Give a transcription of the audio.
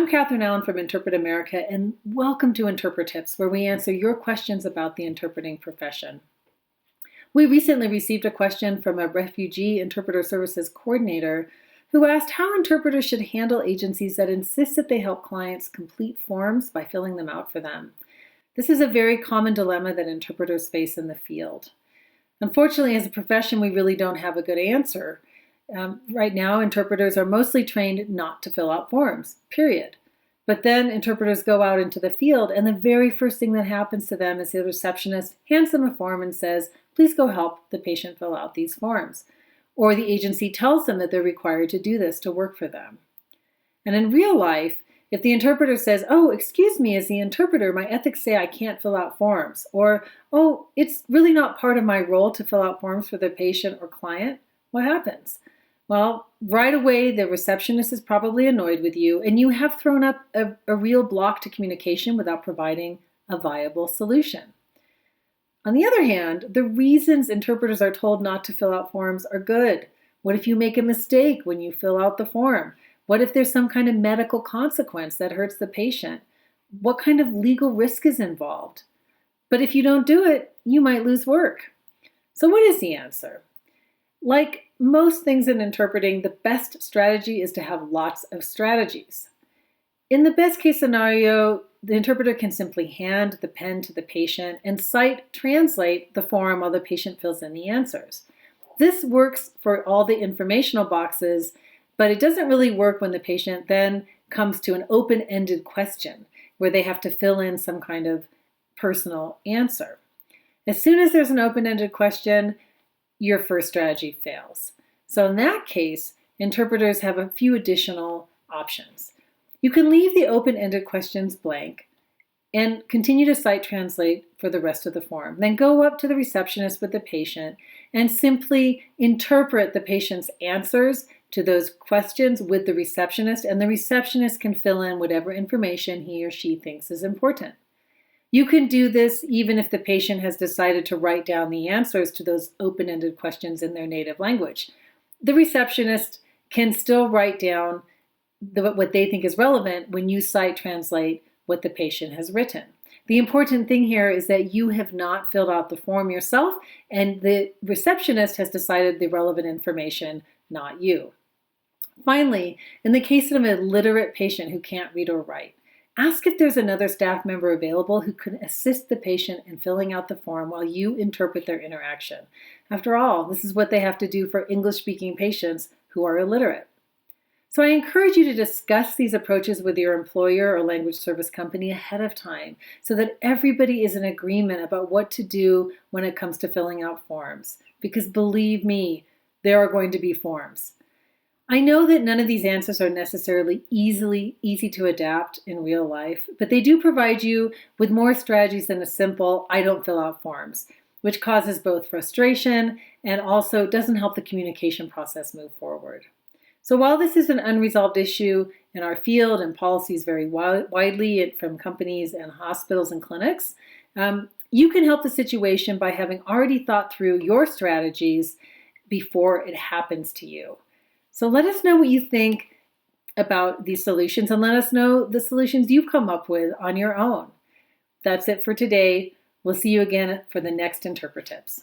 I'm Katharine Allen from Interpret America, and welcome to InterpreTIPS, where we answer your questions about the interpreting profession. We recently received a question from a refugee interpreter services coordinator who asked how interpreters should handle agencies that insist that they help clients complete forms by filling them out for them. This is a very common dilemma that interpreters face in the field. Unfortunately, as a profession, we really don't have a good answer. Right now, interpreters are mostly trained not to fill out forms, period. But then interpreters go out into the field, and the very first thing that happens to them is the receptionist hands them a form and says, please go help the patient fill out these forms. Or the agency tells them that they're required to do this to work for them. And in real life, if the interpreter says, oh, excuse me, as the interpreter, my ethics say I can't fill out forms, or, oh, it's really not part of my role to fill out forms for the patient or client, what happens? Well, right away, the receptionist is probably annoyed with you, and you have thrown up a real block to communication without providing a viable solution. On the other hand, the reasons interpreters are told not to fill out forms are good. What if you make a mistake when you fill out the form? What if there's some kind of medical consequence that hurts the patient? What kind of legal risk is involved? But if you don't do it, you might lose work. So what is the answer? Like most things in interpreting, the best strategy is to have lots of strategies. In the best case scenario, the interpreter can simply hand the pen to the patient and translate the form while the patient fills in the answers. This works for all the informational boxes, but it doesn't really work when the patient then comes to an open-ended question where they have to fill in some kind of personal answer. As soon as there's an open-ended question, your first strategy fails. So in that case, interpreters have a few additional options. You can leave the open-ended questions blank and continue to cite translate for the rest of the form. Then go up to the receptionist with the patient and simply interpret the patient's answers to those questions with the receptionist, and the receptionist can fill in whatever information he or she thinks is important. You can do this even if the patient has decided to write down the answers to those open-ended questions in their native language. The receptionist can still write down what they think is relevant when you cite translate what the patient has written. The important thing here is that you have not filled out the form yourself, and the receptionist has decided the relevant information, not you. Finally, in the case of an illiterate patient who can't read or write, ask if there's another staff member available who can assist the patient in filling out the form while you interpret their interaction. After all, this is what they have to do for English-speaking patients who are illiterate. So I encourage you to discuss these approaches with your employer or language service company ahead of time so that everybody is in agreement about what to do when it comes to filling out forms. Because believe me, there are going to be forms. I know that none of these answers are necessarily easy to adapt in real life, but they do provide you with more strategies than a simple, I don't fill out forms, which causes both frustration and also doesn't help the communication process move forward. So while this is an unresolved issue in our field and policies vary widely from companies and hospitals and clinics, you can help the situation by having already thought through your strategies before it happens to you. So let us know what you think about these solutions, and let us know the solutions you've come up with on your own. That's it for today. We'll see you again for the next InterpreTIPS.